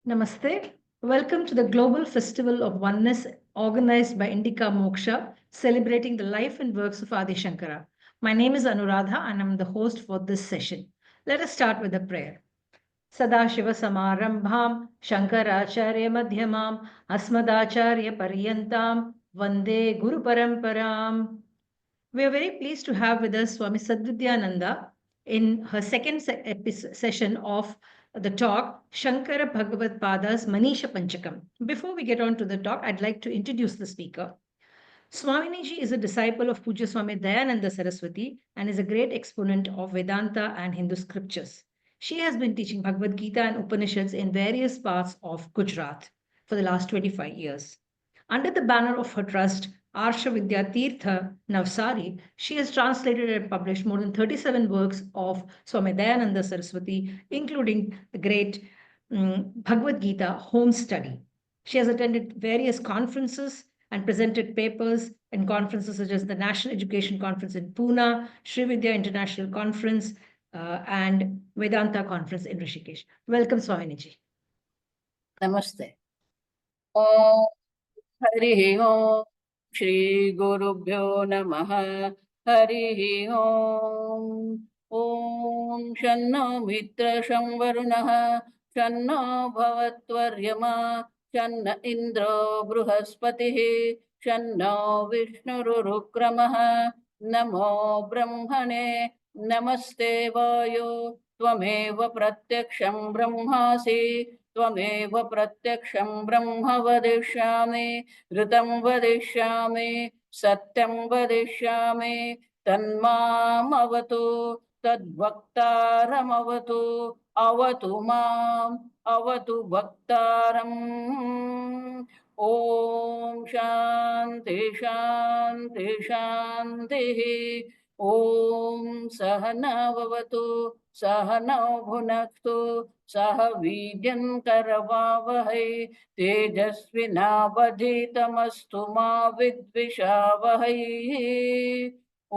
Namaste. Welcome to the Global Festival of Oneness organized by Indica Moksha, celebrating the life and works of Adi Shankara. My name is Anuradha and I'm the host for this session. Let us start with a prayer. Sadashiva Samarambham Shankaracharya Madhyamam Asmadacharya Paryantam Vande Guru Paramparam. We are very pleased to have with us Swami Sadvidyananda in her second session of the talk, Shankara Bhagavad Pada's Manisha Panchakam. Before we get on to the talk, I'd like to introduce the speaker. Swaminiji is a disciple of Puja Swami Dayananda Saraswati and is a great exponent of Vedanta and Hindu scriptures. She has been teaching Bhagavad Gita and Upanishads in various parts of Gujarat for the last 25 years. Under the banner of her trust, Arsha Vidya Tirtha Navsari, she has translated and published more than 37 works of Swami Dayananda Saraswati, including the great Bhagavad Gita home study. She has attended various conferences and presented papers in conferences such as the National Education Conference in Pune, Sri Vidya International Conference, and Vedanta Conference in Rishikesh. Welcome, Swaminiji. Namaste. Om Hari Om Shri Gurubhyo Namaha Hari Om Om Shanno Mitra Shamvarunaha Shanno Bhavatvaryama Shanna Indro Bruhaspatihi Shanno Vishnurukramaha Namo Brahmane Namaste Vayo Tvameva Pratyaksham Brahmasi त्वमेव प्रत्यक्षं ब्रह्म वदिष्यामि ऋतं वदिष्यामि सत्यं वदिष्यामि तन्मामवतु तद्वक्तारमवतु अवतु माम् अवतु वक्तारम् ॐ शान्ति शान्ति शान्तिः ॐ सहना भवतु सहनौ भुनक्तु सह वीर्यं करवावहै तेजस्विनावधीतमस्तु मा विद्विषावहै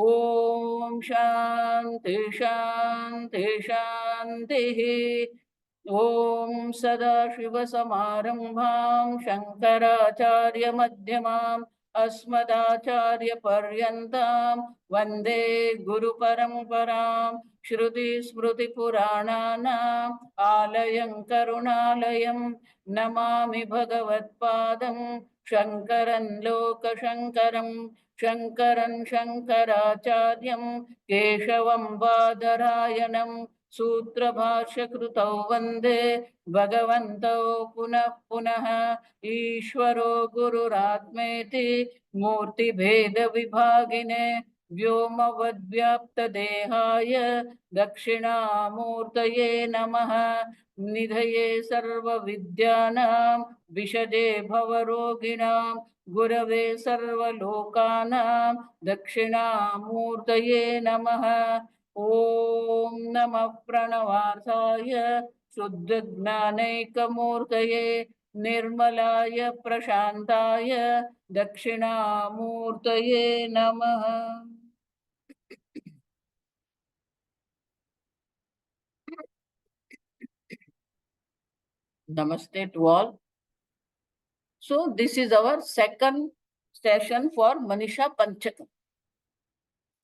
ॐ शान्ति शान्ति शान्तिः ॐ सदाशिवसमारम्भां शङ्कराचार्यमध्यमाम् अस्मदाचार्यपर्यन्तां वन्दे गुरुपरम्परां श्रुतिस्मृतिपुराणानाम् आलयं करुणालयं नमामि भगवत्पादं शङ्करं लोकशङ्करं शङ्करं शङ्कराचार्यं केशवं बादरायणं सूत्रभाष्यकृतौ वन्दे भगवन्तौ पुनः पुनः ईश्वरो गुरुरात्मेति मूर्तिभेदविभागिने व्योमवद्व्याप्तदेहाय दक्षिणामूर्तये नमः निधये सर्वविद्यानां विशदे भवरोगिणां गुरवे सर्वलोकानां दक्षिणामूर्तये नमः ॐ नमः प्रणवार्थाय शुद्धज्ञानैकमूर्तये निर्मलाय प्रशान्ताय दक्षिणामूर्तये नमः। Namaste to all. So this is our second session for Manisha Panchakam.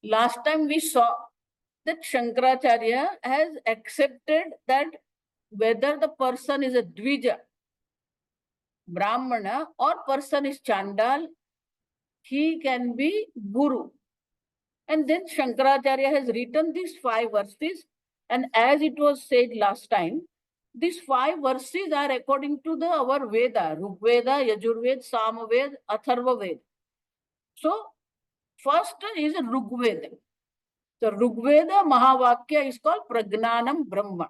Last time we saw that Shankaracharya has accepted that whether the person is a Dvija, Brahmana, or person is Chandal, he can be Guru. And then Shankaracharya has written these 5 verses, and as it was said last time, these 5 verses are according to our Veda, Rigveda, Yajurveda, Samaveda, Atharvaveda. So first is Rigveda. The Rigveda Mahavakya is called Pragnanam Brahma.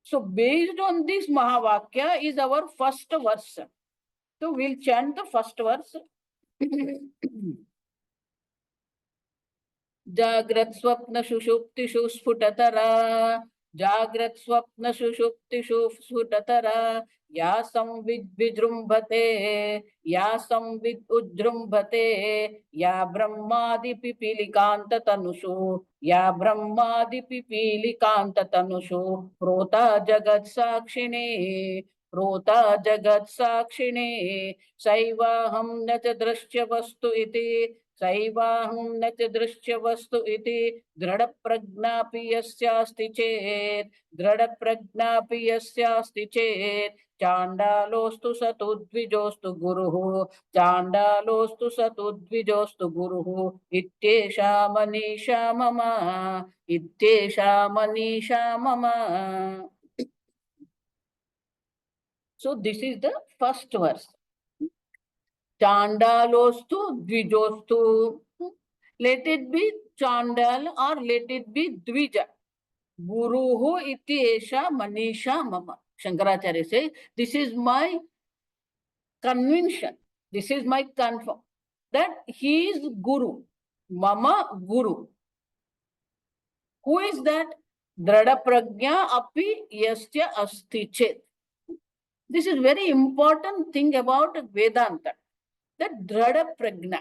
So based on this Mahavakya is our first verse. So we'll chant the first verse. जाग्रत् स्वप्न सुषुप्तिषु स्फुटतरा जाग्रत् स्वप्न सुषुप्तिषु स्फुटतरा या संविद् विजृम्भते या संविद् उज्जृम्भते या ब्रह्मादि पिपीलिकान्त तनुषु या ब्रह्मादि पिपीलिकान्त तनुषु प्रोता जगत् साक्षिणे रोता जगत् साक्षिणे सैवाहं न च दृश्य वस्तु इति सैवाहं न च दृश्य वस्तु इति दृढप्रज्ञापि यस्यास्ति चेत् दृढप्रज्ञापि यस्यास्ति चेत् चाण्डालोऽस्तु स तु द्विजोऽस्तु गुरुः चाण्डालोऽस्तु स तु द्विजोऽस्तु गुरुः इत्येषा मनीषा मम इत्येषा मनीषा मम. So this is the first verse. Chandalostu dvijostu. Let it be Chandal or let it be Dvija. Guruhu iti esha manisha mama. Shankaracharya says, this is my conviction. This is my confirm that he is Guru. Mama Guru. Who is that? Drada prajna api yasya asti chet. This is very important thing about Vedanta. That Drada Prajna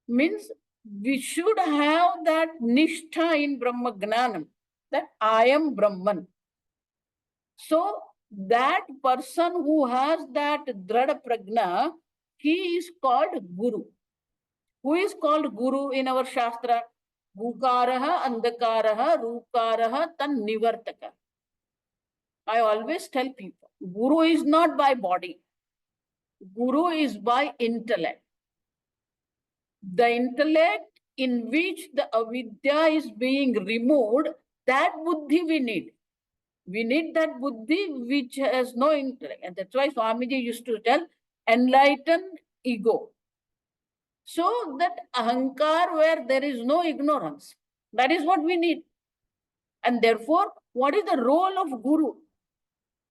means we should have that Nishtha in Brahma Gnanam, that I am Brahman. So that person who has that Drada Prajna, he is called Guru. Who is called Guru in our Shastra? Gukaraha, Andakaraha, Rukaraha, Tan Nivartaka. I always tell people, Guru is not by body. Guru is by intellect. The intellect in which the avidya is being removed, that buddhi we need. We need that buddhi which has no intellect. And that's why Swamiji used to tell enlightened ego. So that ahankar where there is no ignorance, that is what we need. And therefore, what is the role of Guru?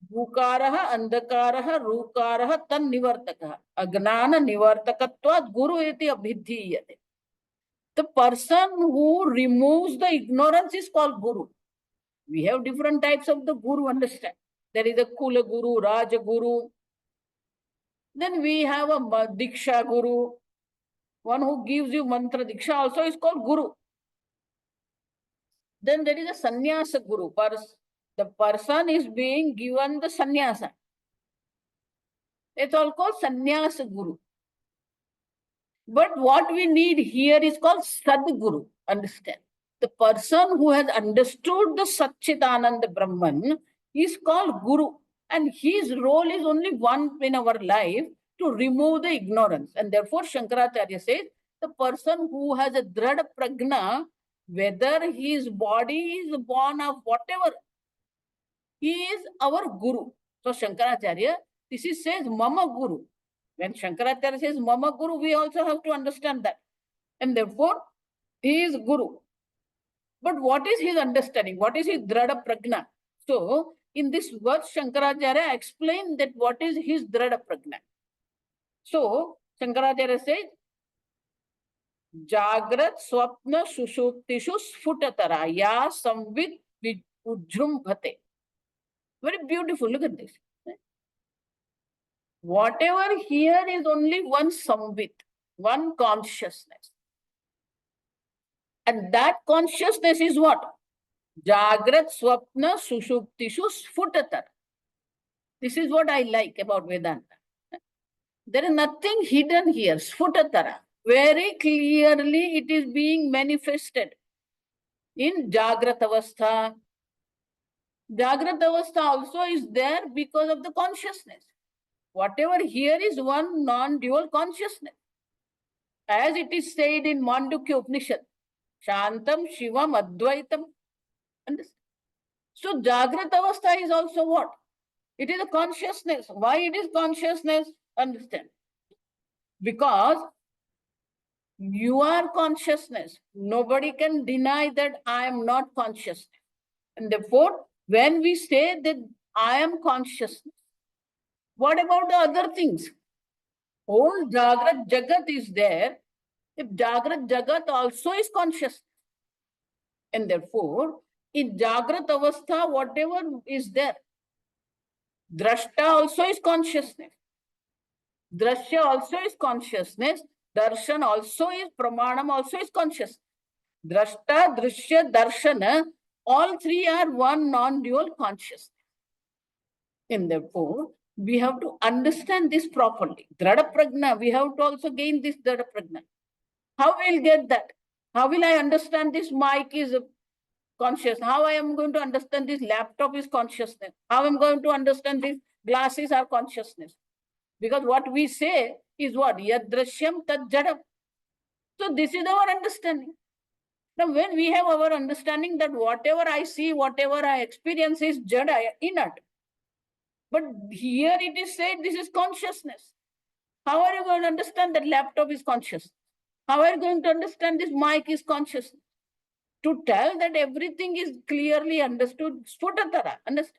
Gukaraha, Andakaraha, Rukaraha, Tan Nivartakaha. Agnana Nivartakatvat Guru iti abhidhiyate. The person who removes the ignorance is called Guru. We have different types of the Guru, understand. There is a Kula Guru, Raja Guru. Then we have a Diksha Guru. One who gives you mantra Diksha also is called Guru. Then there is a Sannyasa Guru. The person is being given the sannyasa. It's all called Sannyasa Guru. But what we need here is called Sadguru. Understand? The person who has understood the Satchitananda Brahman is called Guru. And his role is only one in our life, to remove the ignorance. And therefore Shankaracharya says, the person who has a Drada Prajna, whether his body is born of whatever, he is our Guru. So Shankaracharya, this is says Mama Guru. When Shankaracharya says Mama Guru, we also have to understand that. And therefore, he is Guru. But what is his understanding? What is his Drada Prajna? So, in this verse, Shankaracharya explained that what is his Drada Prajna. So, Shankaracharya says, Jagrat Swapna Sushuptishu Sfutatara Ya Samvid Ujrumbhate. Very beautiful. Look at this. Whatever here is only one samvit, one consciousness. And that consciousness is what? Jagrat Swapna Sushuptishu Sfutatar. This is what I like about Vedanta. There is nothing hidden here. Sfutatara. Very clearly it is being manifested in Jagrat Avastha. Jagrat Avastha also is there because of the consciousness. Whatever here is one non-dual consciousness. As it is said in Mandukya Upanishad, Shantam Shivam Advaitam. Understand? So Jagrat Avastha is also what? It is a consciousness. Why it is consciousness? Understand? Because you are consciousness. Nobody can deny that I am not consciousness. And therefore, when we say that I am consciousness, what about the other things? Whole Jagrat Jagat is there. If Jagrat Jagat also is consciousness. And therefore, in Jagrat Avastha, whatever is there, Drashta also is consciousness. Drashya also is consciousness. Darshan also is, Pramanam also is consciousness. Drashta, Drishya, Darshana, all three are one non-dual consciousness. And therefore, we have to understand this properly. Drada Prajna, we have to also gain this Drada Prajna. How will get that? How will I understand this mic is conscious? How I am going to understand this laptop is consciousness? How I'm going to understand these glasses are consciousness? Because what we say is what? Yadrashyam tad jadam. So this is our understanding. Now, when we have our understanding that whatever I see, whatever I experience is jada, inert. But here it is said this is consciousness. How are you going to understand that laptop is conscious? How are you going to understand this mic is conscious? To tell that everything is clearly understood, Sfutatara, understand?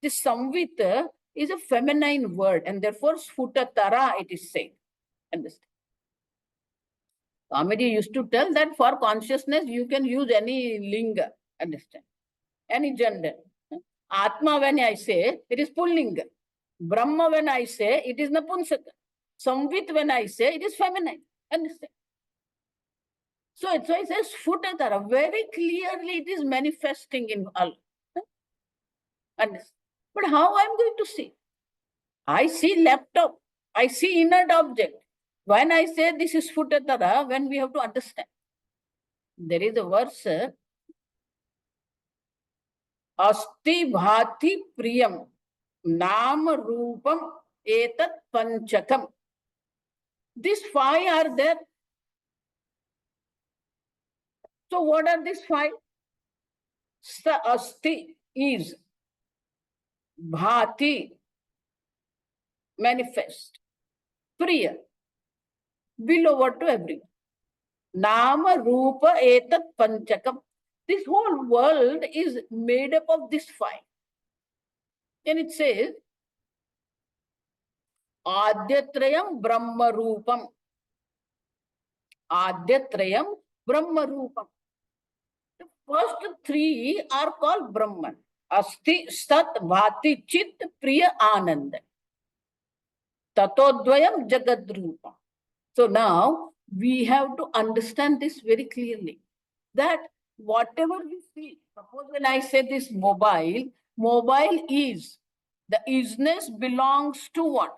This Samvita is a feminine word and therefore Sfutatara it is said. Understand? Kamedi used to tell that for consciousness you can use any linga, understand? Any gender. Atma when I say, it is Pullinga. Brahma when I say, it is Napunsaka. Samvit when I say, it is feminine. Understand? So it says Sfutatara. Very clearly it is manifesting in all. Understand? But how I'm going to see? I see laptop. I see inert object. When I say this is Sfutatara, when we have to understand. There is a verse, Asti bhati priyam nama rupam etat panchakam. These five are there. So what are these five? Sa asti is, bhati manifest, priya beloved to everyone. Nama rupa etat panchakam. This whole world is made up of these five. And it says, Adyatrayam Brahma Rupam. Adyatrayam Brahma Rupam. The first three are called Brahman. Asti, Sat, Bhati, Chit, Priya, Ananda. Tatodvayam Jagadrupa. So now we have to understand this very clearly. That whatever we see, suppose when I say this mobile, mobile is, the isness belongs to what?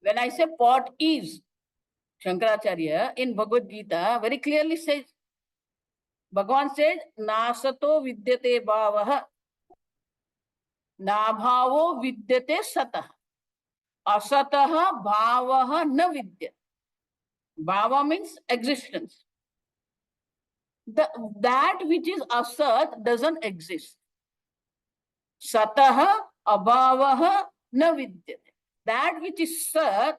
When I say pot is, Shankaracharya in Bhagavad Gita very clearly says, Bhagavan says, Nasato vidyate bhavaha, nabhavo vidyate satah, asataha bhavaha na vidya. Bhava means existence. That which is asat doesn't exist. Sataha abhavaha na vidyate. That which is sat,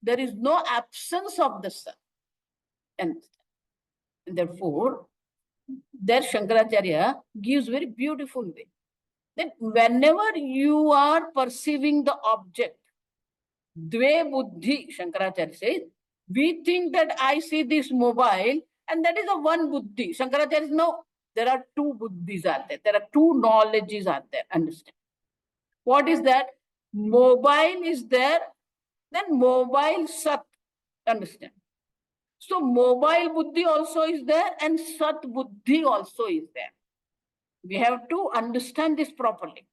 there is no absence of the sat. And therefore, there Shankaracharya gives very beautiful way. That whenever you are perceiving the object, dve buddhi, Shankaracharya says, we think that I see this mobile and that is a one buddhi. Shankaracharya says, no, there are two buddhis are there. There are two knowledges are there. Understand? What is that? Mobile is there, then mobile sat. Understand? So mobile buddhi also is there and sat buddhi also is there. We have to understand this properly.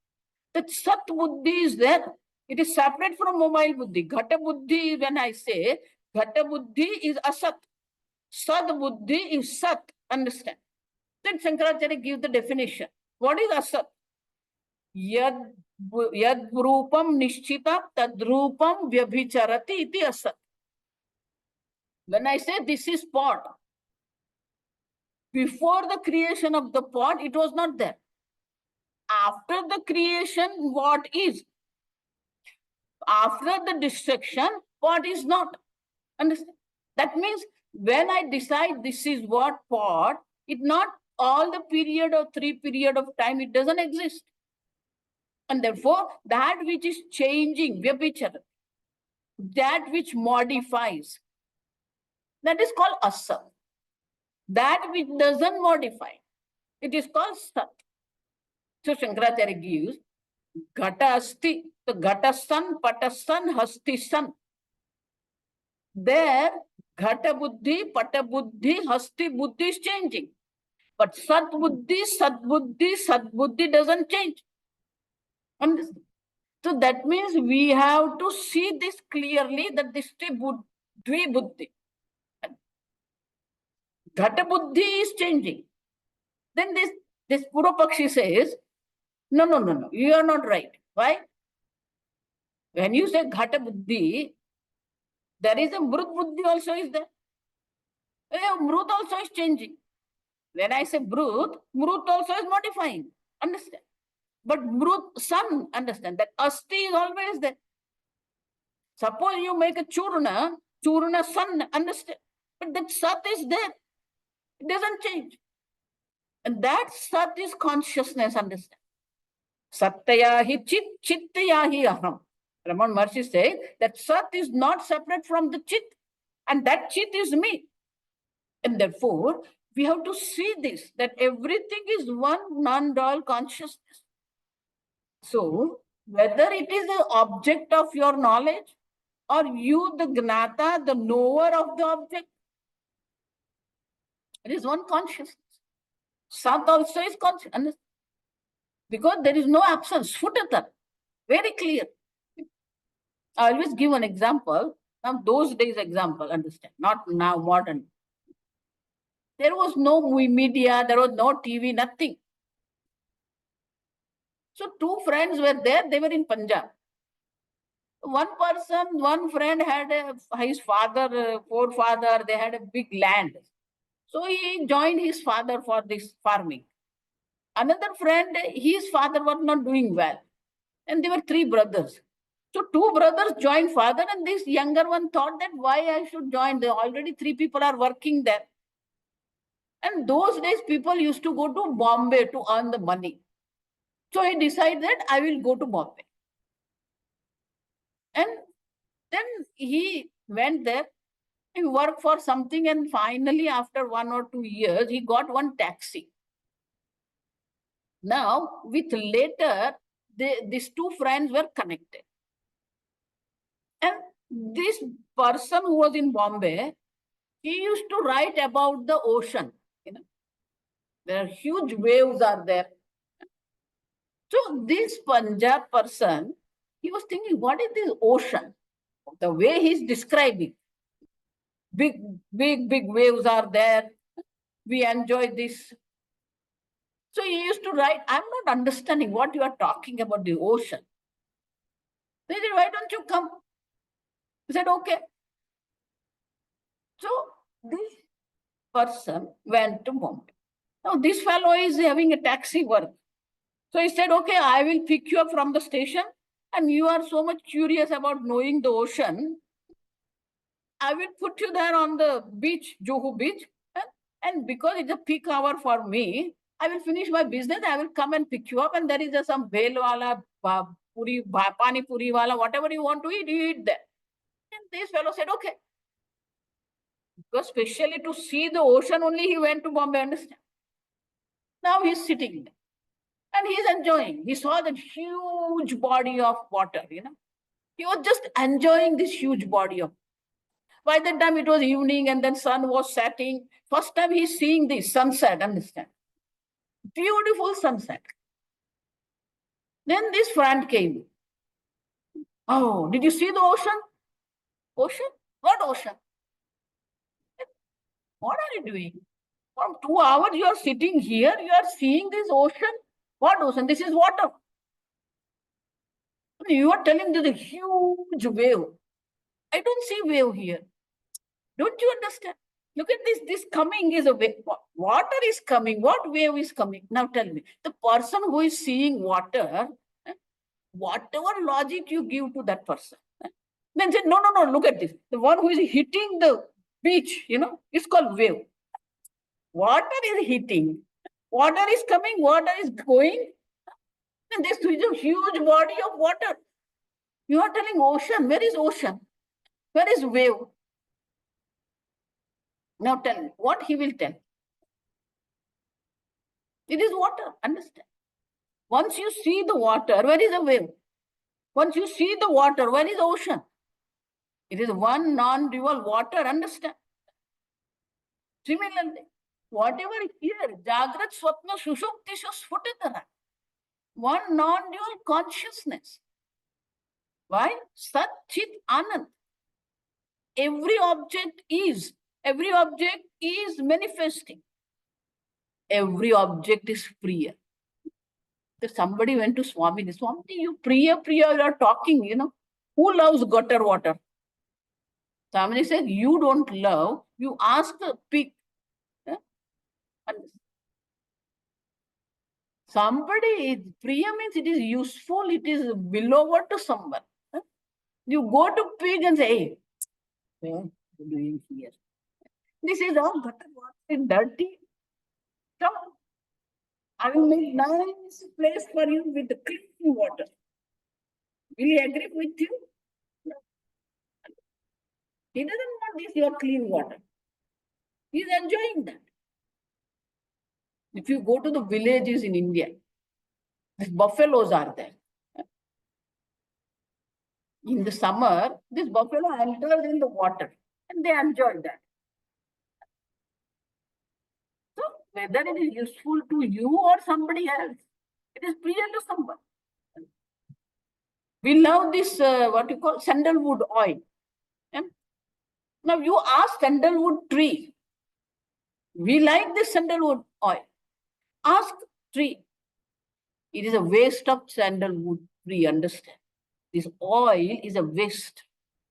That sat buddhi is there. It is separate from mobile buddhi. Ghata buddhi, when I say, ghata buddhi is asat. Sat buddhi is sat. Understand? Then Shankaracharya gives the definition. What is asat? Yad rupam nishchita tad rupam vyabhicharati iti asat. When I say this is pot, before the creation of the pot, it was not there. After the creation, what is? After the destruction, pot is not. Understand? That means when I decide this is what pot, it not all the period of 3 period of time, it doesn't exist. And therefore, that which is changing, vyabhichara, that which modifies, that is called asat. That which doesn't modify, it is called sat. So Shankaracharya gives ghata asti, so ghata san, pata san, hasti san. There, ghata buddhi, pata buddhi, hasti buddhi is changing. But sat buddhi doesn't change. Understand? So that means we have to see this clearly, that this Dvibuddhi. Ghata Buddhi is changing. Then this Purapakshi says, no, you are not right. Why? When you say Ghata Buddhi, there is a Mrut Buddhi also is there. Mrut also is changing. When I say Mrut also is modifying. Understand? But Mrut, sun, understand that Asti is always there. Suppose you make a Churna sun, understand? But that Sat is there. It doesn't change. And that Sat is consciousness, understand? Satyahi chit, chityahi aham. Raman Maharshi says that Sat is not separate from the Chit, and that Chit is me. And therefore, we have to see this, that everything is one non-dual consciousness. So, whether it is the object of your knowledge or you, the Gnata, the knower of the object, it is one consciousness. Sat also is consciousness. Because there is no absence. Futata. Very clear. I always give an example. Now, those days example, understand, not now modern. There was no media, there was no TV, nothing. So two friends were there, they were in Punjab. One friend had his father, forefather, they had a big land. So he joined his father for this farming. Another friend, his father was not doing well. And there were three brothers. So two brothers joined father, and this younger one thought that why I should join? There already three people are working there. And those days people used to go to Bombay to earn the money. So he decided that I will go to Bombay. And then he went there, he worked for something, and finally after 1 or 2 years, he got one taxi. Now, with later, these two friends were connected. And this person who was in Bombay, he used to write about the ocean. You know, there are huge waves are there. So this Punjab person, he was thinking, what is this ocean? The way he's describing, big waves are there. We enjoy this. So he used to write, I'm not understanding what you are talking about the ocean. They said, why don't you come? He said, okay. So this person went to Bombay. Now this fellow is having a taxi work. So he said, okay, I will pick you up from the station, and you are so much curious about knowing the ocean. I will put you there on the beach, Juhu beach. And because it's a peak hour for me, I will finish my business. I will come and pick you up. And there is some bhel wala, pani puri wala, whatever you want to eat, you eat there. And this fellow said, okay. Because specially to see the ocean only, he went to Bombay, understand? Now he's sitting there. And he's enjoying. He saw that huge body of water, you know. He was just enjoying this huge body of. By that time it was evening and then sun was setting. First time he's seeing the sunset, understand? Beautiful sunset. Then this friend came. Oh, did you see the ocean? Ocean? What ocean? What are you doing? For 2 hours you are sitting here, you are seeing this ocean. What ocean? This is water. You are telling there's a huge wave. I don't see wave here. Don't you understand? Look at this. This coming is a wave. Water is coming. What wave is coming? Now tell me. The person who is seeing water, whatever logic you give to that person, then say, no, look at this. The one who is hitting the beach, you know, it's called wave. Water is hitting. Water is coming. Water is going. And this is a huge body of water. You are telling ocean. Where is ocean? Where is wave? Now tell me, what he will tell? It is water, understand? Once you see the water, where is the wave? Once you see the water, where is the ocean? It is one non-dual water, understand? Similarly, whatever here, Jagrat, Swapna, Sushupti, Sphutitara. one non-dual consciousness. Why? Sat Chit Anand. Every object is manifesting. Every object is Priya. So somebody went to Swami, you Priya, you are talking, Who loves gutter water? Swami said, you don't love, you ask the pig. Somebody, Priya means it is useful, it is beloved to someone. You go to pig and say, hey, what are you doing here? This is all gutter water, it's dirty. Come on. I will make nice place for you with the clean water. Will he agree with you? No. He doesn't want this, your clean water. He is enjoying that. If you go to the villages in India, these buffaloes are there. In the summer, this buffalo enters in the water and they enjoy that. So whether it is useful to you or somebody else, it is Priya to someone. We love this, what you call sandalwood oil. Yeah? Now you ask sandalwood tree, we like this sandalwood oil. Ask tree. It is a waste of sandalwood tree, understand? This oil is a waste.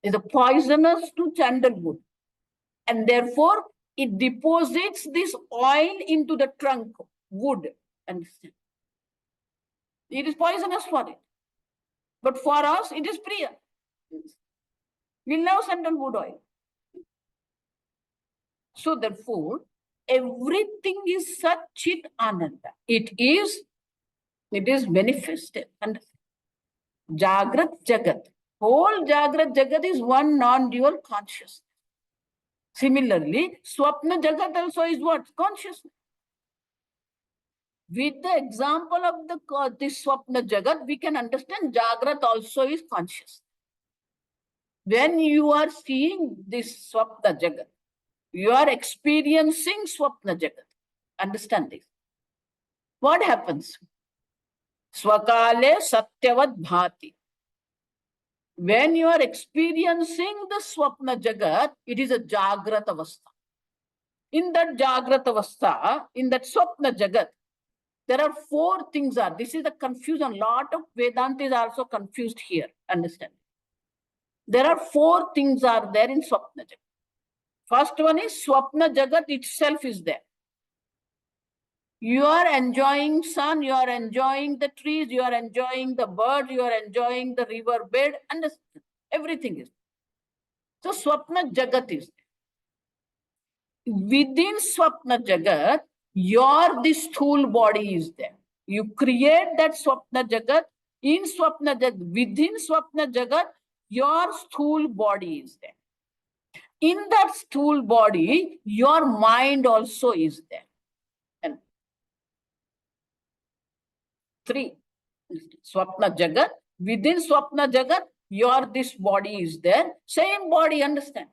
It is a poisonous to sandalwood. And therefore, it deposits this oil into the trunk, wood, understand? It is poisonous for it. But for us, it is Priya. We love sandalwood oil. So therefore, everything is Sat Chit Ananda. It is manifested. And Jagrat Jagat. Whole Jagrat Jagat is one non-dual consciousness. Similarly, Swapna Jagat also is what? Consciousness. With the example of this Swapna Jagat, we can understand Jagrat also is conscious. When you are seeing this Swapna Jagat, you are experiencing Swapna Jagat. Understand this. What happens? Swakale Satyavad Bhati. When you are experiencing the Swapna Jagat, it is a Jagrat Avastha. In that Jagrat Avastha, in that Swapna Jagat, there are four things are. This is the confusion. Lot of Vedanta is also confused here. Understand? There are four things are there in Swapna Jagat. First one is Swapna Jagat itself is there. You are enjoying sun, you are enjoying the trees, you are enjoying the birds, you are enjoying the river bed, and everything is. So Swapna Jagat is there. Within Swapna Jagat, this Sthul body is there. You create that Swapna Jagat. In Swapna Jagat, within Swapna Jagat, your Sthul body is there. In that Sthul body, your mind also is there. And 3, Swapna Jagat. Within Swapna Jagat, this body is there. Same body, understand?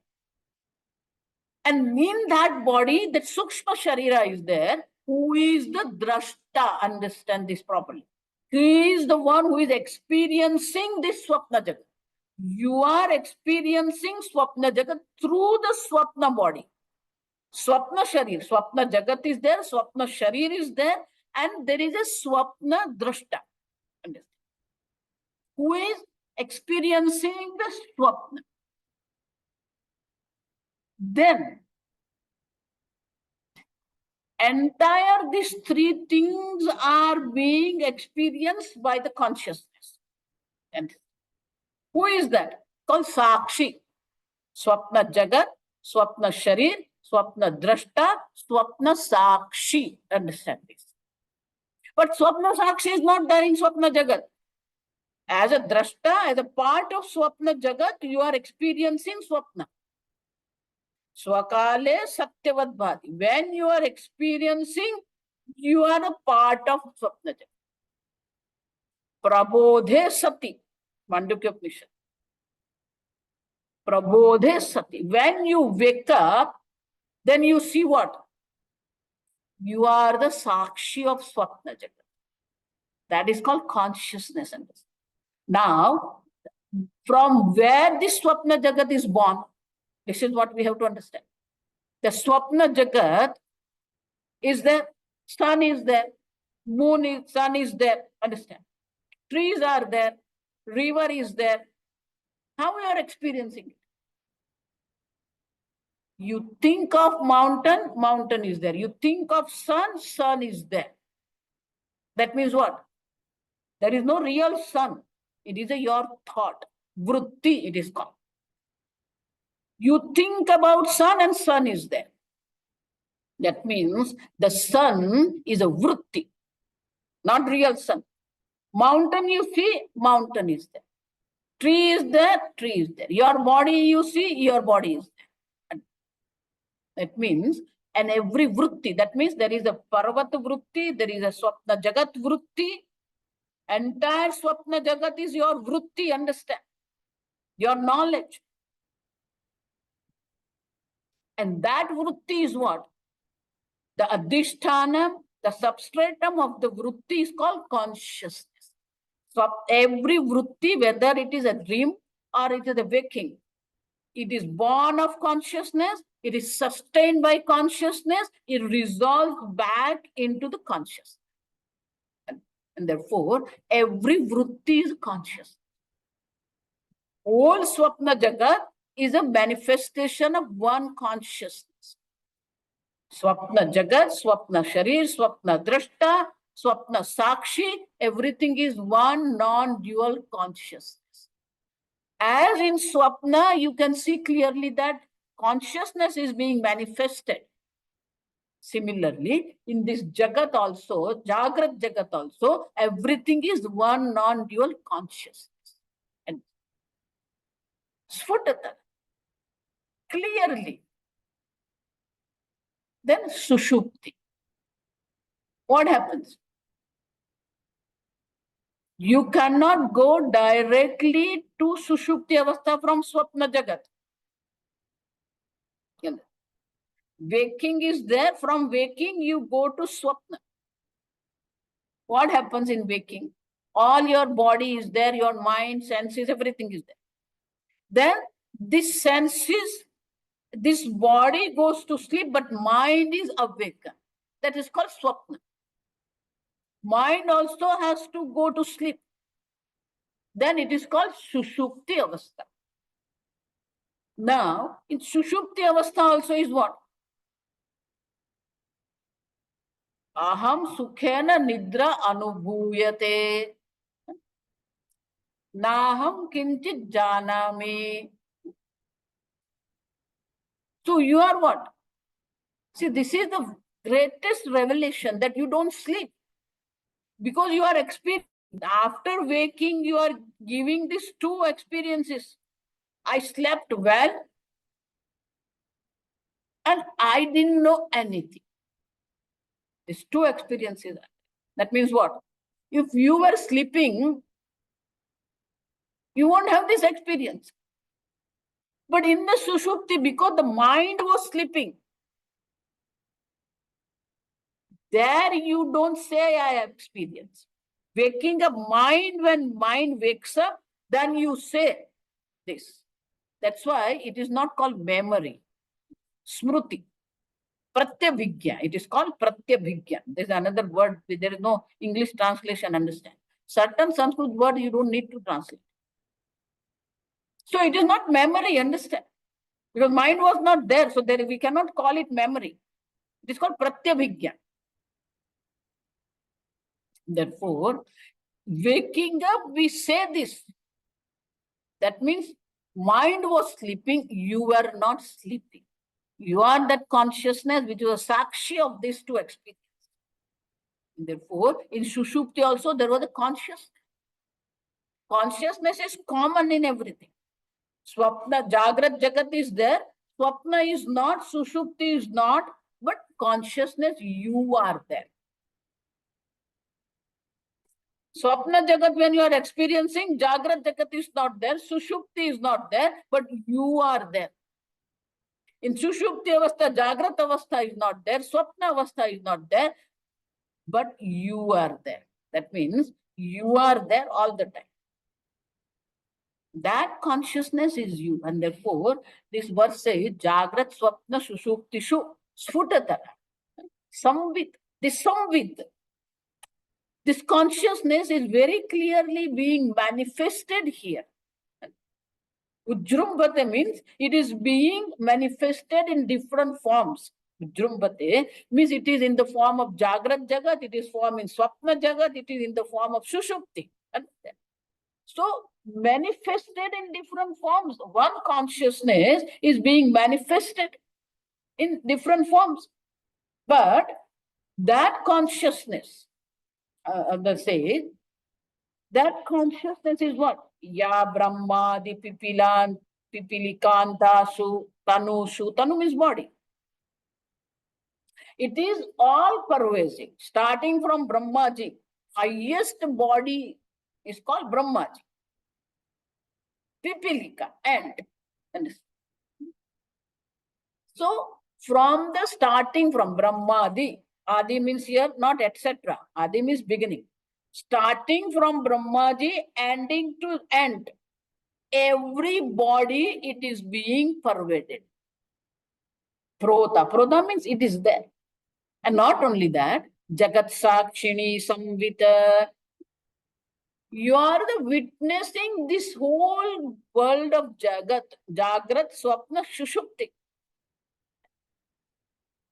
And in that body, that Sukshma Sharira is there, who is the Drashta, understand this properly. He is the one who is experiencing this Swapna Jagat. You are experiencing Swapna Jagat through the Swapna body. Swapna Sharir, Swapna Jagat is there, Swapna Sharir is there, and there is a Swapna Drashta, who is experiencing the Swapna. Then, entire these 3 things are being experienced by the consciousness. And who is that? Called Sakshi. Swapna Jagat, Swapna Sharir, Swapna Drashta, Swapna Sakshi. Understand this. But Swapna Sakshi is not there in Swapna Jagat. As a Drashta, as a part of Swapna Jagat, you are experiencing Swapna. Swakale Satyavad Bhati. When you are experiencing, you are a part of Swapna Jagat. Prabodhe Sati. Mandukya Upanishad. Prabodhe Sati. When you wake up, then you see what? You are the Sakshi of Swapna Jagat. That is called consciousness. Now, from where this Swapna Jagat is born, this is what we have to understand. The Swapna Jagat is there, sun is there, sun is there, understand? Trees are there, river is there. How we are experiencing it? You think of mountain, mountain is there. You think of sun, sun is there. That means what? There is no real sun. It is your thought. Vritti it is called. You think about sun and sun is there. That means the sun is a vritti, not real sun. Mountain you see, mountain is there. Tree is there, tree is there. Your body you see, your body is there. That means, and every vritti, that means there is a Parvat vritti, there is a Swapna Jagat vritti. Entire Swapna Jagat is your vritti, understand? Your knowledge. And that vritti is what? The adhishthanam, the substratum of the vritti is called consciousness. So every vritti, whether it is a dream or it is a waking, it is born of consciousness, it is sustained by consciousness, it resolves back into the consciousness. And therefore, every vritti is conscious. All Swapna Jagat is a manifestation of one consciousness. Swapna Jagat, Swapna Sharir, Swapna Drashta, Swapna Sakshi, everything is one non-dual consciousness. As in Swapna, you can see clearly that consciousness is being manifested. Similarly, in this Jagat also, Jagrat Jagat also, everything is one non-dual consciousness. And Sphutata, clearly. Then Sushupti. What happens? You cannot go directly to Sushupti Avastha from Swapna Jagat. Waking is there. From waking, you go to Swapna. What happens in waking? All your body is there, your mind, senses, everything is there. Then this senses, this body goes to sleep, but mind is awakened. That is called Swapna. Mind also has to go to sleep. Then it is called Sushupti Avastha. Now, in Sushupti Avastha also is what? Aham sukhena nidra anubhuyate. Naham kinchit janami. So you are what? See, this is the greatest revelation, that you don't sleep. Because you are experiencing. After waking, you are giving these two experiences. I slept well and I didn't know anything. These two experiences. That means what? If you were sleeping, you won't have this experience. But in the Sushupti, because the mind was sleeping, there you don't say I have experience. Waking up mind, when mind wakes up, then you say this. That's why it is not called memory. Smruti. Pratyabhigya. It is called Pratyabhigya. There's another word. There is no English translation, understand. Certain Sanskrit word you don't need to translate. So it is not memory, understand. Because mind was not there. So there we cannot call it memory. It is called Pratyabhigya. Therefore, waking up, we say this. That means mind was sleeping, you were not sleeping. You are that consciousness which was sakshi of these two experiences. Therefore, in Sushupti also there was a consciousness. Consciousness is common in everything. Swapna, Jagrat Jagat is there. Swapna is not, Sushupti is not, but consciousness, you are there. Swapna Jagat, when you are experiencing, Jagrat Jagat is not there, Sushupti is not there, but you are there. In Sushupti Avastha, Jagrat Avastha is not there, Swapna Avastha is not there, but you are there. That means you are there all the time. That consciousness is you. And therefore, this verse says, Jagrat Swapna Sushuptishu Sfutatara. Samvit. This Samvit. This consciousness is very clearly being manifested here. Ujrumbate means it is being manifested in different forms. Ujrumbate means it is in the form of Jagrat Jagat, it is form in Swapna Jagat, it is in the form of Sushupti. So manifested in different forms. One consciousness is being manifested in different forms. But that consciousness, that consciousness is what? Ya Brahma, the Pipilikantasu, Tanushu. Tanu means body. It is all pervasive, starting from Brahmaji. Highest body is called Brahmaji. Pipilika, and so from the starting from Brahmadi, Adi means here not etc. Adi means beginning. Starting from Brahmaji, ending to end. Every body, it is being pervaded. Prota. Prota means it is there. And not only that, Jagat Sakshini Samvita. You are the witnessing this whole world of Jagat, Jagrat, Swapna, Sushupti.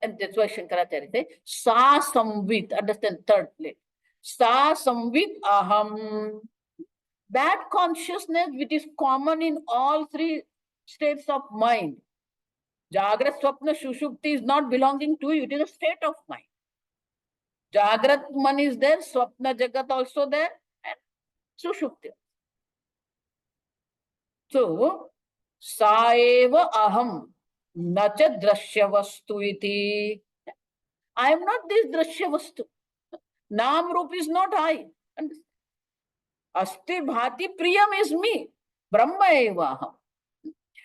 And that's why Shankaracharya says, Sa Samvit, understand third plate. Sa Samvit Aham. That consciousness which is common in all three states of mind. Jagrat, Swapna, Sushupti is not belonging to you, it is a state of mind. Jagrat man is there, Swapna Jagat also there, and Sushupti. So, Saeva Aham, Nacha Drashya Vastu iti. I am not this Drashya Vastu. Nam Rup is not I. Asti Bhati Priyam is me. Brahma eva aham.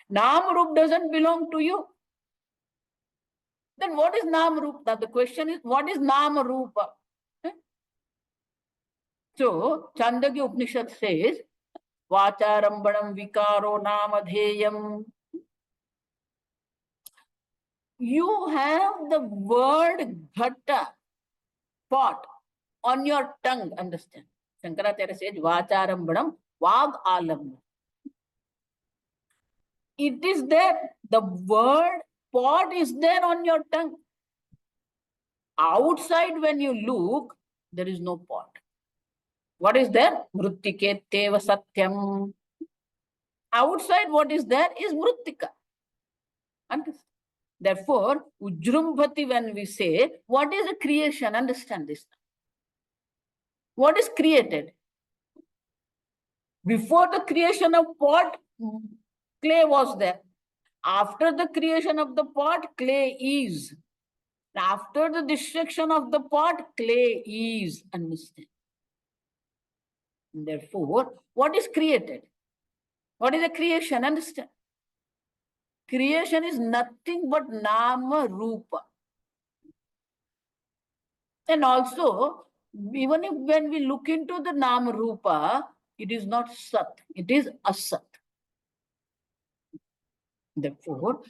Nam Rup doesn't belong to you. Then what is Nam Rup? Now the question is, what is Nam Rupa? So, Chandogya Upanishad says, Vacharambanam Vikaro Namadheyam. You have the word ghata, pot, on your tongue, understand? Shankaracharya says, Vacharambanam Vag Alam. It is there, the word pot is there on your tongue. Outside, when you look, there is no pot. What is there? Mruttike teva satyam. Outside, what is there is mruttika. Understand? Therefore, Ujrumbhati, when we say, what is a creation? Understand this. What is created? Before the creation of pot, clay was there. After the creation of the pot, clay is. After the destruction of the pot, clay is. Understand? Therefore, what is created? What is a creation? Understand? Creation is nothing but Nama Rupa. And also, even if when we look into the Nama Rupa, it is not Sat, it is Asat. Therefore,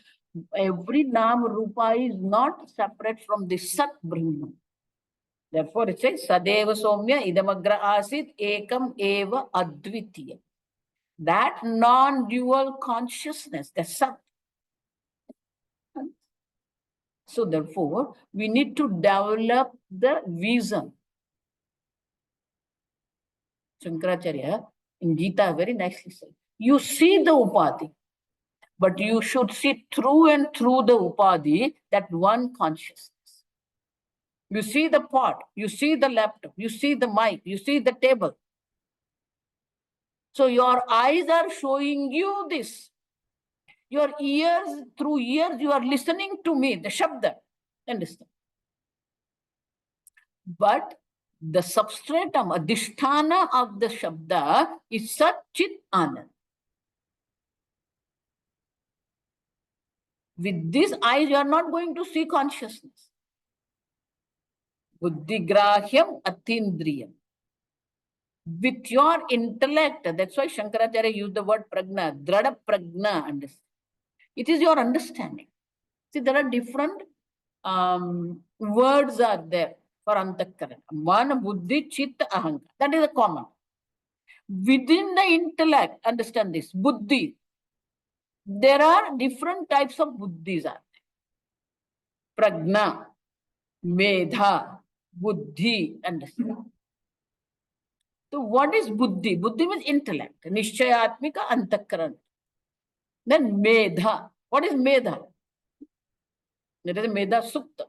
every Nama Rupa is not separate from the Sat Brahman. Therefore, it says, Sadeva Somya Idamagra Asit Ekam Eva Advitiya. That non-dual consciousness, the Sat. So therefore, we need to develop the vision. Shankaracharya in Gita very nicely said, you see the Upadhi, but you should see through and through the Upadhi that one consciousness. You see the pot, you see the laptop, you see the mic, you see the table. So your eyes are showing you this. Your ears, through ears, you are listening to me, the Shabda. Understand? But the substratum, adhisthana of the Shabda is Sat Chit Anand. With these eyes, you are not going to see consciousness. Buddhigrahyam atindriyam. with your intellect. That's why Shankaracharya used the word pragna, drada pragna. It is your understanding. See, there are different words are there for antakarana. Mana, buddhi, chitta, ahankara. That is a common. Within the intellect, understand this, buddhi. There are different types of buddhis. Pragna, medha, buddhi, understand. So what is buddhi? Buddhi means intellect. Nishchayatmika antakarana. Then medha. What is medha? That is medha sukta.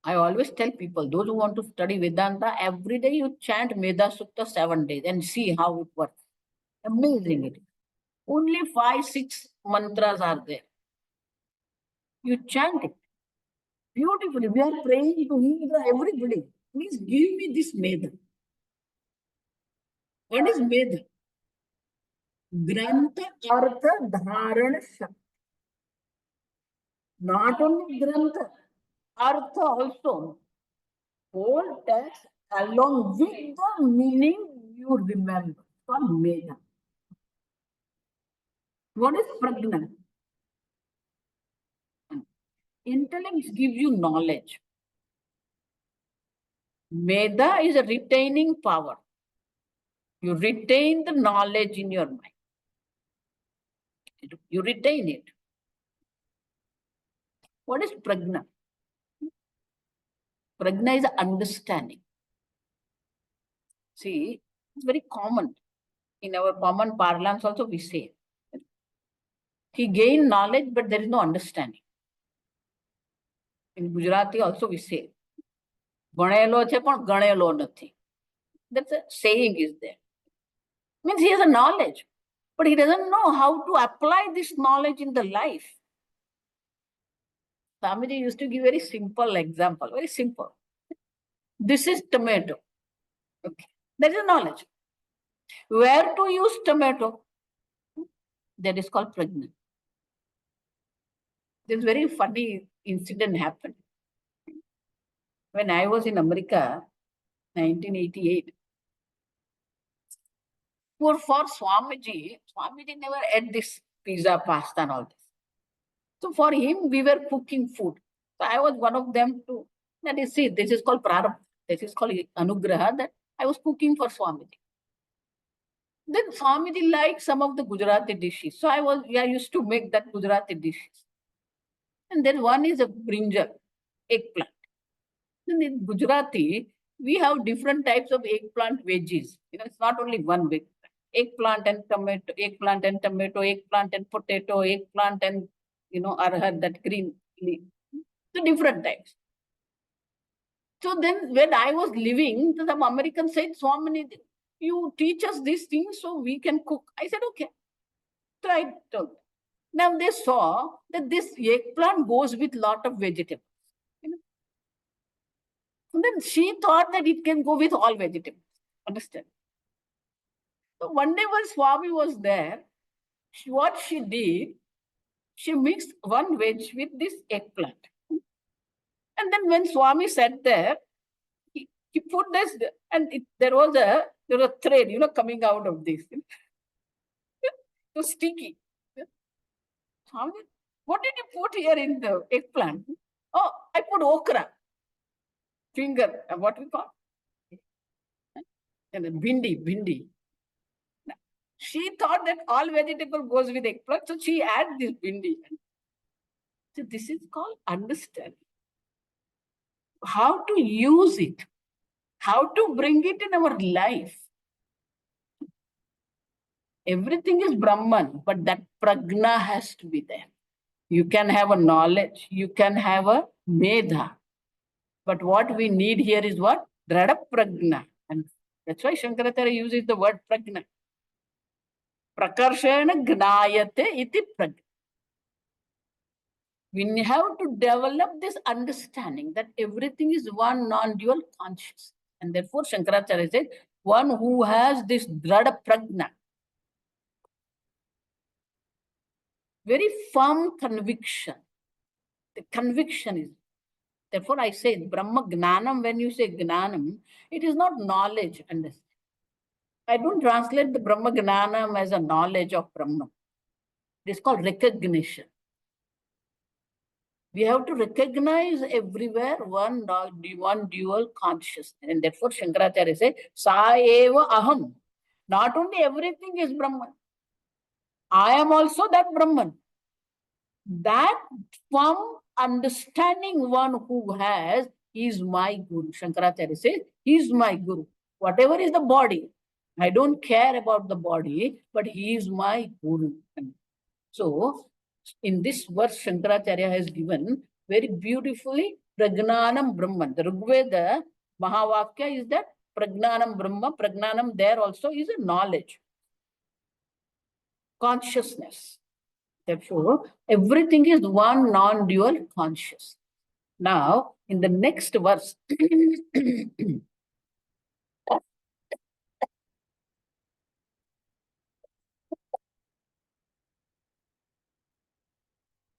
I always tell people, those who want to study Vedanta, every day you chant Medha Sukta 7 days and see how it works. Amazing it is. Only 5, 6 mantras are there. You chant it beautifully. We are praying to Indra, everybody. Please give me this Medha. What is Medha? Grantha Artha Dharana Shakti. Not only Grantha, Artha also. Whole text along with the meaning you remember. Called Medha. What is pragna? Intellect gives you knowledge. Medha is a retaining power. You retain the knowledge in your mind. You retain it. What is pragna? Pragna is understanding. See, it's very common. In our common parlance also we say, he gained knowledge, but there is no understanding. In Gujarati also we say, ભણેલો છે પણ ગણેલો નથી. That's a saying is there. Means he has a knowledge, but he doesn't know how to apply this knowledge in the life. Swamiji used to give very simple example, very simple. This is tomato. Okay, that is knowledge. Where to use tomato? That is called pragna. This very funny incident happened. When I was in America, 1988, for Swamiji never ate this pizza, pasta and all this. So for him, we were cooking food. So I was one of them too. That is, see, this is called prarabdha. This is called anugraha, that I was cooking for Swamiji. Then Swamiji liked some of the Gujarati dishes. So I used to make that Gujarati dishes. And then one is a brinjal, eggplant. Then in Gujarati, we have different types of eggplant veggies. It's not only one veg. Eggplant and tomato, eggplant and tomato, eggplant and potato, eggplant and, arhar, that green leaf. So different types. So then when I was living, some Americans said, Swamini, you teach us these things so we can cook. I said, okay. So I told. Now they saw that this eggplant goes with lot of vegetables. And then she thought that it can go with all vegetables. Understand? So one day when Swami was there, what she did, she mixed one veg with this eggplant. And then when Swami sat there, he put this, and there was a thread, coming out of this. So sticky. Swami, what did you put here in the eggplant? Oh, I put okra. Finger, what we call? And then bindi. She thought that all vegetable goes with eggplant, so she added this bindi. So this is called understanding. How to use it, how to bring it in our life. Everything is Brahman, but that pragna has to be there. You can have a knowledge, you can have a medha. But what we need here is what? Drada pragna. And that's why Shankaracharya uses the word pragna. Prakarshana gnayate iti pragna. We have to develop this understanding that everything is one non-dual consciousness. And therefore, Shankaracharya says, one who has this drada pragna, very firm conviction. The conviction is Therefore, I say Brahma Gnanam, when you say Gnanam, it is not knowledge. Understand? I don't translate the Brahma Gnanam as a knowledge of Brahma. It is called recognition. We have to recognize everywhere one dual consciousness. And therefore, Shankaracharya says, Sa eva aham. Not only everything is Brahman. I am also that Brahman. That from understanding one who has is my Guru. Shankaracharya says, he is my Guru. Whatever is the body, I don't care about the body, but he is my Guru. So, in this verse, Shankaracharya has given very beautifully Pragnanam Brahman. The Rigveda Mahavakya is that Pragnanam Brahma. Pragnanam there also is a knowledge, consciousness. Therefore, everything is one non-dual conscious. Now, in the next verse, we'll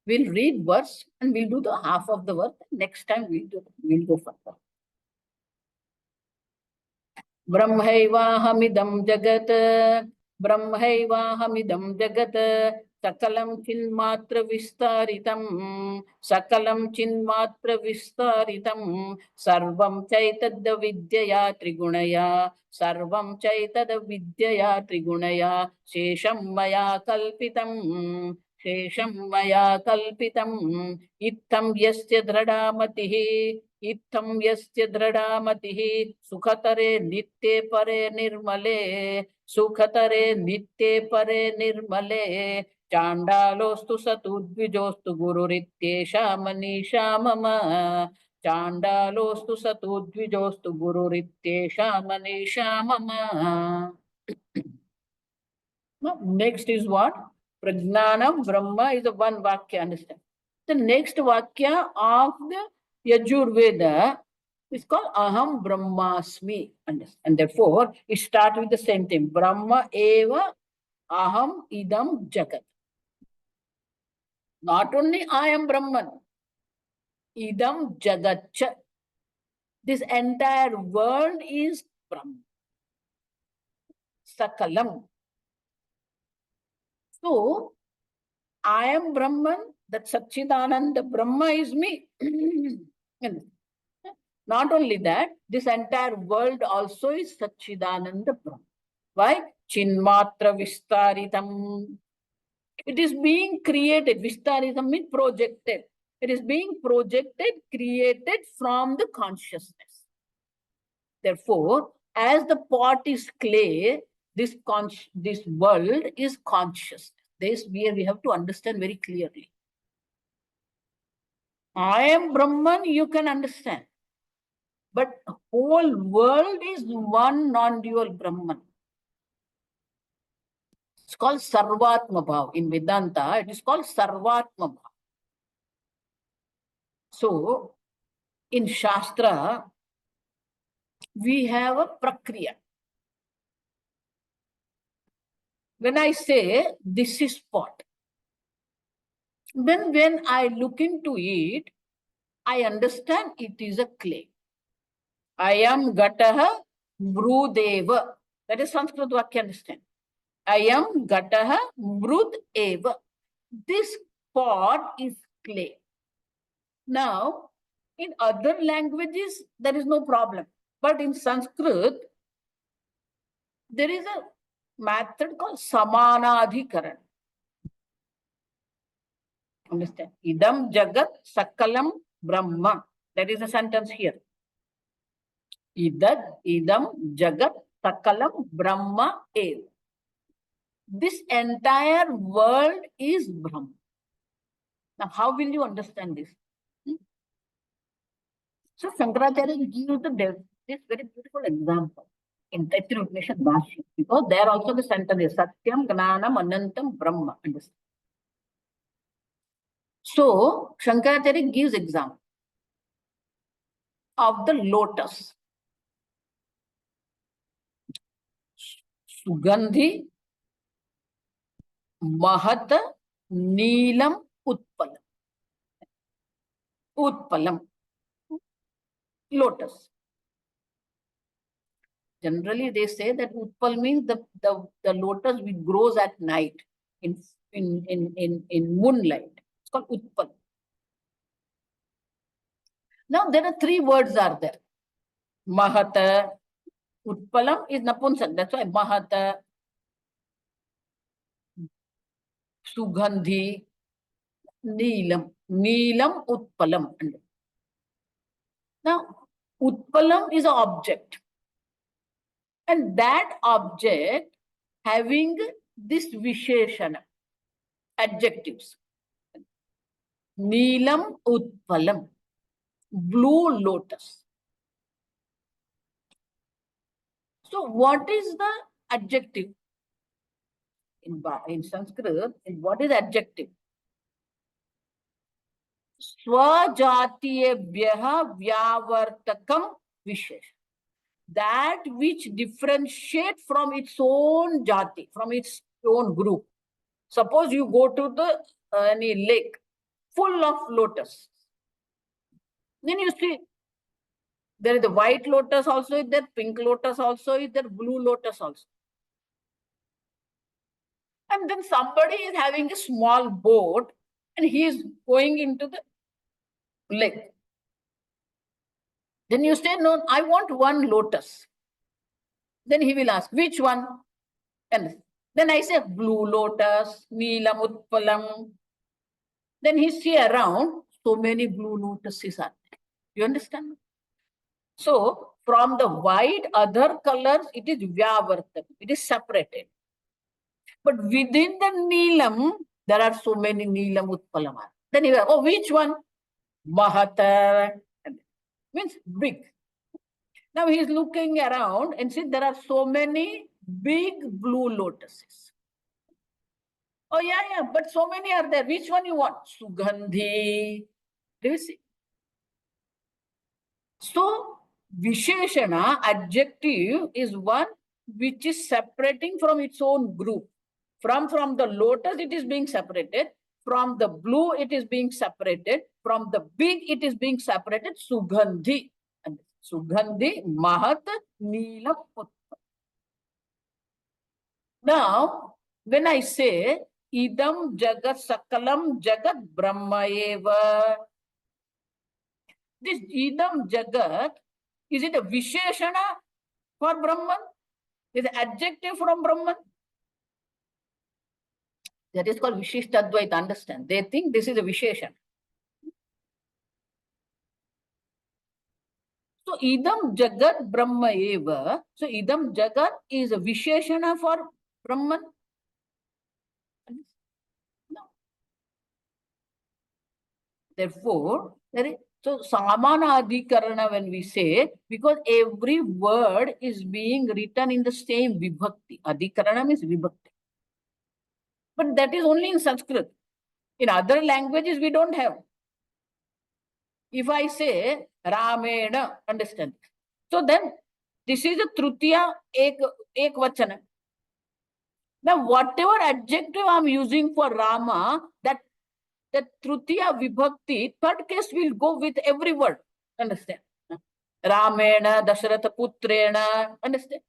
read verse and we'll do the half of the verse. Next time we'll go further. Brahmaivahamidam jagat, Brahmaivahamidam jagat, Sakalam chinmatra vistaritam, Sakalam chinmatra vistaritam, Sarvam chaitadya vidyaya trigunaya, Sarvam chaitadya vidyaya trigunaya, Shesham maya kalpitam, Shesham maya kalpitam, Ittam yasya dradamatihi, Ittam yasya dradamatihi, Sukhatare nitye pare nirmale, Sukhatare nitye pare nirmale, Chandalostu satudvijostu gururityesha manisha mama, Chandalostu satudvijostu gururityesha manisha mama. Next is what? Pragnanam Brahma is the one Vakya, understand? The next Vakya of the Yajurveda is called Aham Brahmasmi. Understand? And therefore, it starts with the same thing. Brahma eva aham idam jagat. Not only I am Brahman, idam jagatcha. This entire world is Brahman. Sakalam. So, I am Brahman, that Satchidananda Brahma is me. Not only that, this entire world also is Satchidananda Brahma. Why? Chinmatra Vistaritam. It is being created. Vistaritam means projected. It is being projected, created from the consciousness. Therefore, as the pot is clay, this world is consciousness. This we have to understand very clearly. I am Brahman, you can understand. But whole world is one non-dual Brahman. It's called Sarvatma Bhav. In Vedanta, it is called Sarvatma Bhav. So, in Shastra, we have a prakriya. When I say this is pot, then when I look into it, I understand it is a clay. I am Gataha Brudeva. That is Sanskrit Vakya, understand. I am Gataha Brudeva. This pot is clay. Now, in other languages, there is no problem. But in Sanskrit, there is a method called Samanadhikaran. Understand? Idam Jagat Sakalam Brahma. That is a sentence here. Idam Jagat Sakalam Brahma Ev. This entire world is Brahma. Now, how will you understand this? So, Shankaracharya gives this very beautiful example in Taittiriya Upanishad Bhashya, because there also the sentence is Satyam Gnanam Anantam Brahma. Understand? So, Shankaracharya gives example of the lotus. Sugandhi Mahata Neelam Utpalam. Utpalam. lotus. Generally, they say that Utpal means the lotus which grows at night in moonlight. It's called Utpal. Now, there are three words are there. Mahata. Utpalam is Napunsak. That's why Mahata, Sugandhi, Neelam. Neelam, Utpalam. Now, Utpalam is an object. And that object having this Visheshana, adjectives. Neelam Utpalam, blue lotus. So what is the adjective? In Sanskrit, what is adjective? Swajatiyebhyaha vyavartakam vishesh. That which differentiate from its own jati, from its own group. Suppose you go to the any lake full of lotus. Then you see there is the white lotus also, is there pink lotus also, is there blue lotus also. And then somebody is having a small boat and he is going into the lake. Then you say, no, I want one lotus. Then he will ask, which one? And then I say, blue lotus, Neelam Utpalam. Then he see around, so many blue lotuses are there. You understand? So, from the white other colors, it is Vyavartak. It is separated. But within the Neelam, there are so many Neelam Utpalam. Then you go, oh, which one? Mahata. Means big. Now he is looking around and see there are so many big blue lotuses. Oh, yeah, but so many are there. Which one you want? Sugandhi. Do you see? So, Visheshana, adjective, is one which is separating from its own group. From the lotus, it is being separated. From the blue, it is being separated. From the big, it is being separated. Sugandhi. And Sugandhi, Mahat, Neelam, Utpal. Now, when I say, Idam Jagat Sakalam Jagat Brahmaeva, this Idam Jagat, is it a Visheshana for Brahman? Is it adjective from Brahman? That is called Vishishtadvaita, understand? They think this is a Visheshana. So, Idam Jagat Brahma Eva. So, Idam Jagat is a Visheshana for Brahman. No. Therefore, so Samana Adhikarana when we say, because every word is being written in the same Vibhakti. Adhikarana means Vibhakti. But that is only in Sanskrit. In other languages, we don't have. If I say Ramena, understand. So then, this is a Trutiya Ekvachana. Now, whatever adjective I'm using for Rama, that Trutiya Vibhakti, third case will go with every word. Understand? Ramena, Dasharatha Putrena, understand?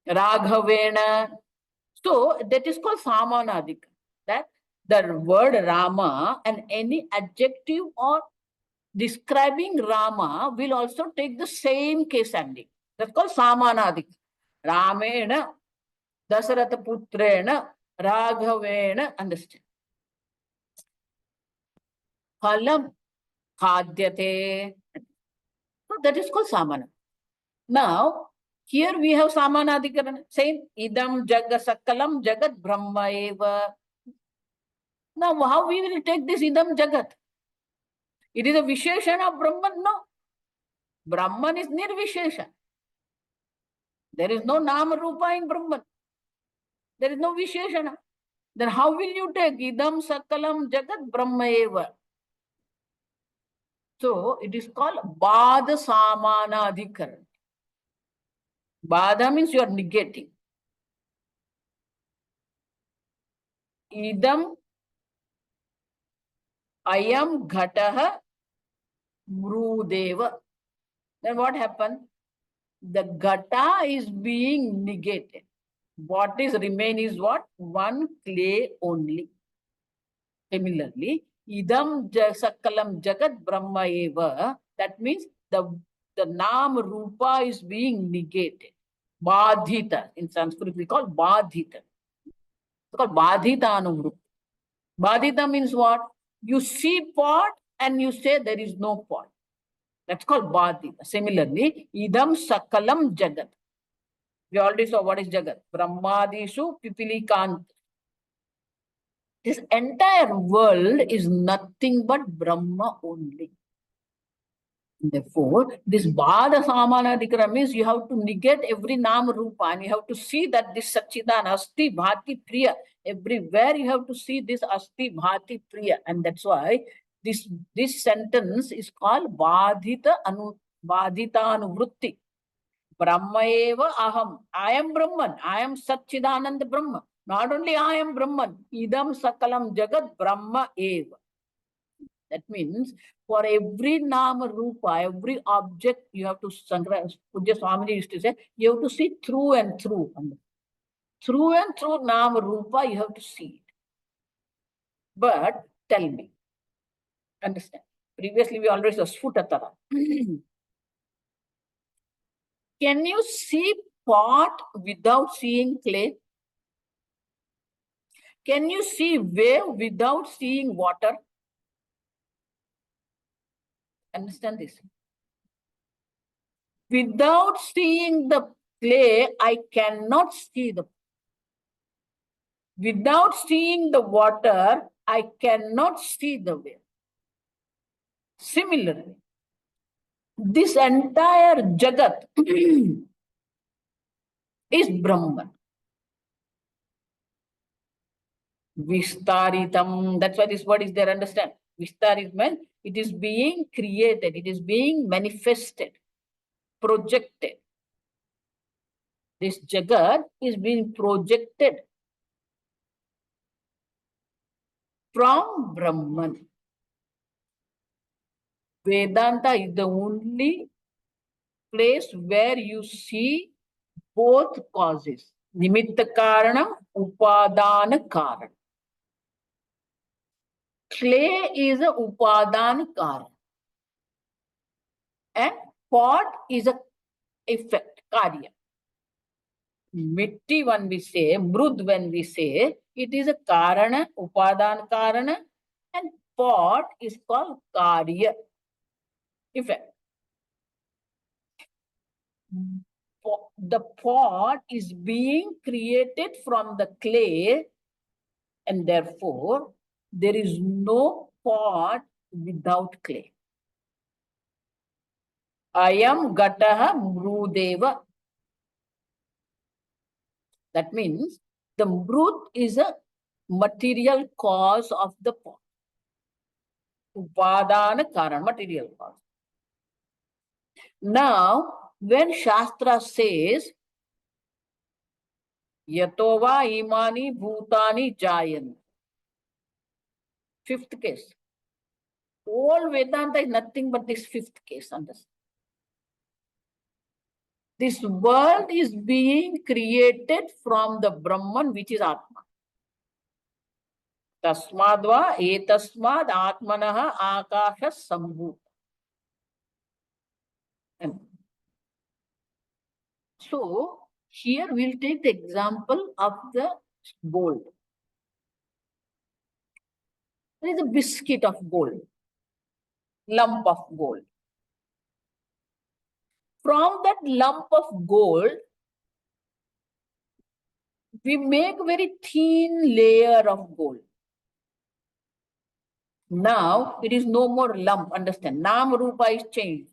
Raghavena. So, that is called Samanadika. That the word Rama and any adjective or describing Rama will also take the same case ending. That's called Samanadika. Ramena, Dasharatha Putrena, Raghavena, understand? Phalam Khadyate. So that is called Samana. Now, here we have Samanadhikarana, saying Idam Jaga Sakalam Jagat Brahma Eva. Now, how we will take this Idam Jagat? It is a Visheshana of Brahman? No. Brahman is Nirvishesha. There is no Nama Rupa in Brahman. There is no Visheshana. Then how will you take Idam Sakalam Jagat Brahma Eva? So, it is called Bada Samanadhikarana. Bada means you are negating. Idam Ayam Ghataha Mrudeva. Then what happened? The Gata is being negated. What is remain is what? One clay only. Similarly, idam sakalam jagat brahma eva. That means the Nam Rupa is being negated. Badhita. In Sanskrit, we call Badhita. It's called Badhita Anuvrutti. Badhita means what? You see pot and you say there is no pot. That's called Badhita. Similarly, idam sakalam jagat. We already saw what is jagat. Brahmadishu pipilikant. This entire world is nothing but Brahma only. Therefore, this Bada Samanadikara means you have to negate every Nam Rupa and you have to see that this Sachidan Asti Bhati Priya. Everywhere you have to see this Asti Bhati Priya. And that's why this sentence is called Badhita Anuvrutti. Brahma eva aham. I am Brahman. I am Satchidananda Brahma. Not only I am Brahman. Idam sakalam jagat Brahma eva. That means for every Nama Rupa, every object, you have to, Pujya Swamiji used to say, you have to see through and through. Through and through Nama Rupa, you have to see it. But tell me, understand. Previously, we already saw Sfutatara. Can you see pot without seeing clay? Can you see wave without seeing water? Understand this. Without seeing the clay, I cannot see the. Without seeing the water, I cannot see the wave. Similarly, this entire Jagat is Brahman. Vistaritam, that's why this word is there, understand? Vistarit means it is being created, it is being manifested, projected. This Jagat is being projected from Brahman. Vedanta is the only place where you see both causes. Nimitta Karanam, Upadana Karanam. Clay is a Upadana Karanam. And pot is a effect, Karya. Mitti when we say, Mrud when we say, it is a Karana, Upadana Karana, and pot is called Karya, effect. The pot is being created from the clay, and therefore there is no pot without clay. Ayam gataha mrudeva. That means the mrud is a material cause of the pot. Upadana karan, material cause. Now, when Shastra says, Yatova imani bhutani jayan. Fifth case. All Vedanta is nothing but this fifth case. Understand? This world is being created from the Brahman, which is Atma. Tasmadva etasmad atmanaha akasha sambhuta. So, here we'll take the example of the gold. There is a biscuit of gold, lump of gold. From that lump of gold, we make very thin layer of gold. Now, it is no more lump, understand? Nam Rupa is changed.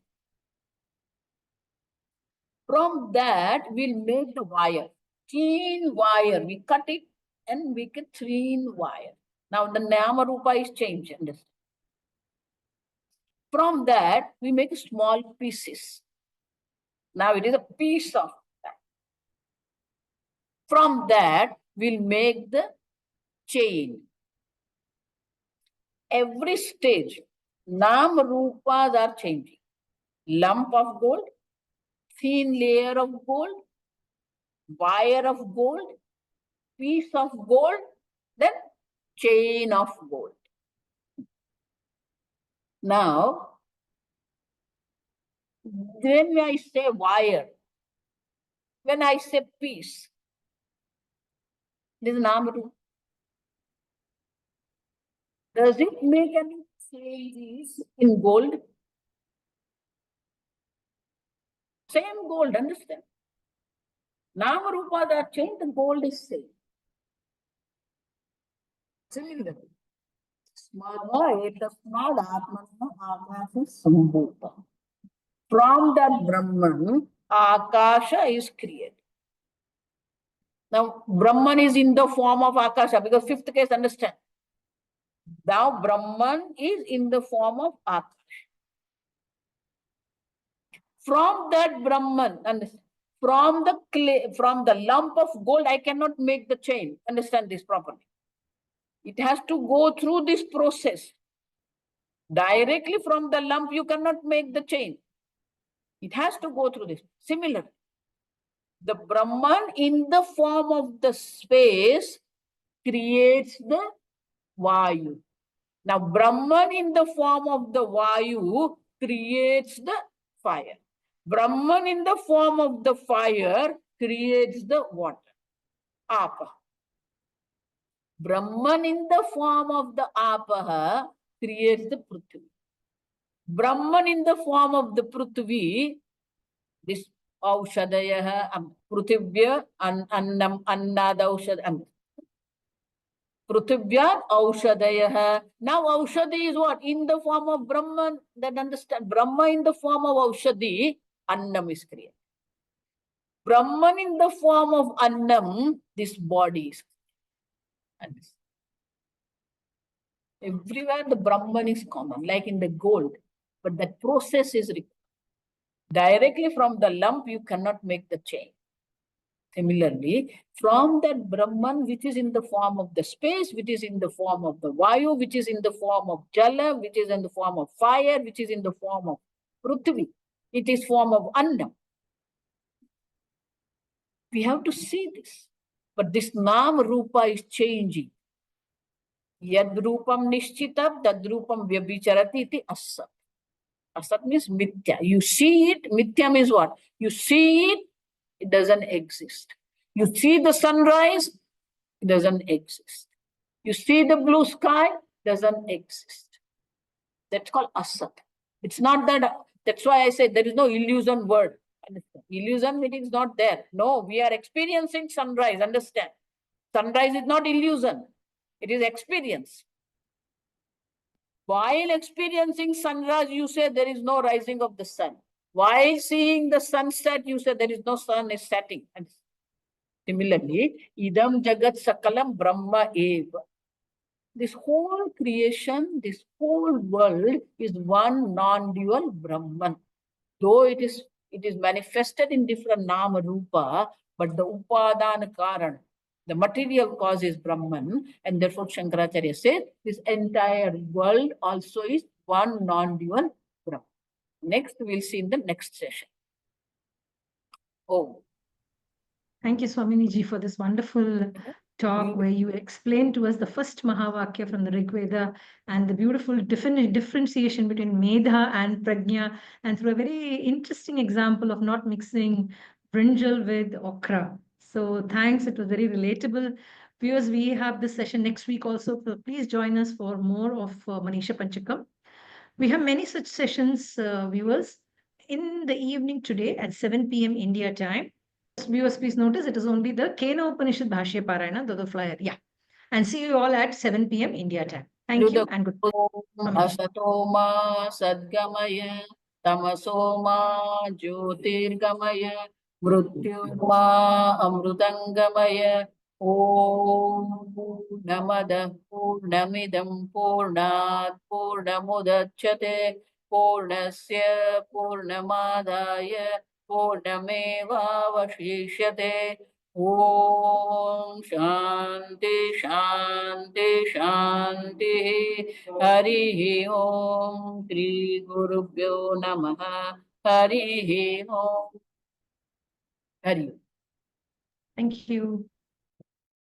From that, we'll make the wire, thin wire. We cut it and make a thin wire. Now, the Nama Rupa is changed, understand? From that, we make small pieces. Now, it is a piece of that. From that, we'll make the chain. Every stage, Nam Rupas are changing. Lump of gold, thin layer of gold, wire of gold, piece of gold, then chain of gold. Now, when I say wire, when I say piece, this is Nam Rupa. Does it make any changes in gold? Same gold, understand? Nama Rupas are changed, the gold is same. Similarly, Smada etasmad atmanna akasha sambhuta. From that Brahman, Akasha is created. Now, Brahman is in the form of Akasha, because fifth case, understand. Now, Brahman is in the form of Akasha. From that Brahman, understand, from the clay, from the lump of gold, I cannot make the chain. Understand this properly. It has to go through this process. Directly from the lump, you cannot make the chain. It has to go through this. Similar. The Brahman in the form of the space creates the Vayu. Now, Brahman in the form of the Vayu creates the fire. Brahman in the form of the fire creates the water. Apa. Brahman in the form of the Apaha creates the Prithvi. Brahman in the form of the Prithvi, this Aushadaya, Prithivya, Annam, Annad Aushad, Prithivya, Aushadaya. Now, Aushadi is what? In the form of Brahman, that understand. Brahma in the form of Aushadi, Annam is created. Brahman in the form of Annam, this body is created. Everywhere the Brahman is common, like in the gold, but that process is required. Directly from the lump, you cannot make the chain. Similarly, from that Brahman, which is in the form of the space, which is in the form of the Vayu, which is in the form of Jala, which is in the form of fire, which is in the form of Prithvi, it is form of Annam. We have to see this. But this Nam Rupa is changing. Yad Rupam Nishchitam, Tad Rupam Vyabhicharati iti Asat. Asat means Mithya. You see it, Mithya means what? You see it, it doesn't exist. You see the sunrise, it doesn't exist. You see the blue sky, doesn't exist. That's called Asat. It's not that, that's why I say there is no illusion word. Illusion means not there. No, we are experiencing sunrise, understand. Sunrise is not illusion. It is experience. While experiencing sunrise, you say there is no rising of the sun. While seeing the sunset, you say there is no sun is setting. And similarly, idam jagat sakalam brahma eva. This whole creation, this whole world is one non-dual Brahman. Though it is manifested in different nama rupa, but the upadana karan, the material cause is Brahman, and therefore Shankaracharya says this entire world also is one non-dual Brahman. Next, we'll see in the next session. Oh. Thank you, Swaminiji, for this wonderful talk where you explained to us the first Mahavakya from the Rig Veda and the beautiful differentiation between Medha and Prajna, and through a very interesting example of not mixing brinjal with okra. So thanks, it was very relatable. Viewers, we have this session next week also, so please join us for more of Manisha Panchakam. We have many such sessions, viewers, in the evening today at 7 p.m. India time. Viewers, please notice it is only the Kena Upanishad Bhashya Parayana, the flyer. Yeah. And see you all at 7 p.m. India time. Thank you and good night. Asatoma Sadgamaya Tamasoma Jyotirgamaya Mrutyuma Amrutangamaya Om Purnamada Purnamidam Purnat Purnamudachyate Purnasya Purnamadaya Purnameva Vashishyate Om Shanti Shanti Shanti. Harihi Om. Shri Gurubhyo Namaha. Harihi Om. Hari. Thank you.